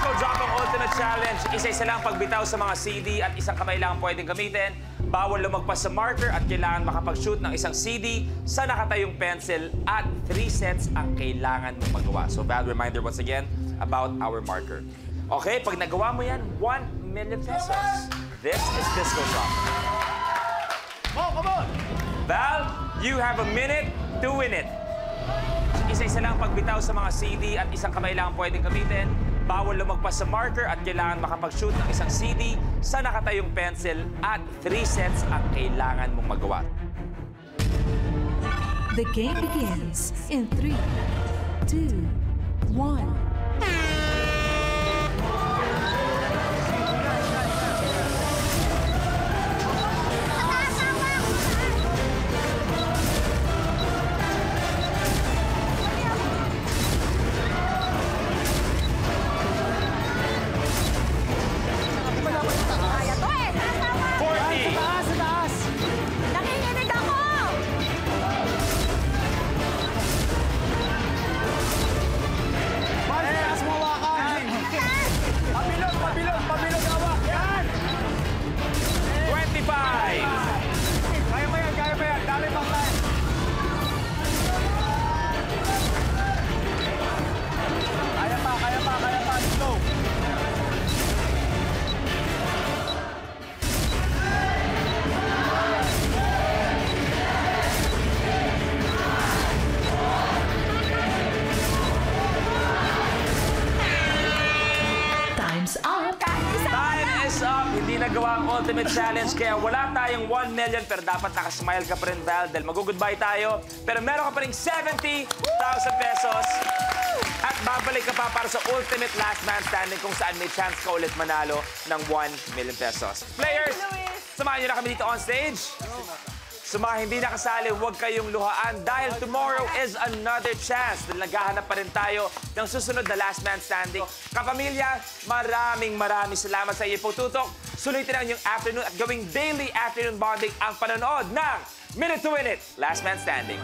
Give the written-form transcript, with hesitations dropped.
Disco Drop ang Ultimate Challenge. Isa-isa lang pagbitaw sa mga CD at isang kamay lang pwedeng gamitin. Bawal lumagpas sa marker at kailangan makapag-shoot ng isang CD sa nakatayong pencil at 3 sets ang kailangan mong magawa. So, bad reminder once again about our marker. Okay, pag nagawa mo yan, 1 million pesos. This is Disco Drop. Oh, come on! Val, you have a minute to win it. Isa-isa lang pagbitaw sa mga CD at isang kamay lang pwedeng gamitin. Bawal lumagpas sa marker at kailangan makapag-shoot ng isang CD sa nakatayong pencil at 3 sets ang kailangan mong magawa. The game begins in 3, 2, 1. Kaya to eh! Tama! 40! Sa taas! Nanginginig ako! Mark, taas mo hawakan! Pabilog, pabilog, pabilog hawak! Yan! 25! Kaya pa yan, kaya pa yan. Dali pang tayo. Kaya pa, kaya pa, kaya pa. Let's go! Time's up. Time is up! Hindi nagawa ang Ultimate Challenge kaya wala tayong 1 million pero dapat nakasmile ka pa rin, Val, dahil mag-goodbye tayo. Pero meron ka pa rin 70,000 pesos. At babalik ka pa para sa Ultimate Last Man Standing kung saan may chance ka ulit manalo ng 1 million pesos. Players, samahan niyo na kami dito on stage. Sa mga hindi nakasali, huwag kayong luhaan dahil tomorrow is another chance. Dahil naghahanap pa rin tayo ng susunod na Last Man Standing. Kapamilya, maraming salamat sa iyo po, Tutok. Sulitin ang inyong afternoon at gawing daily afternoon bonding ang panonood ng Minute to Win It, Last Man Standing.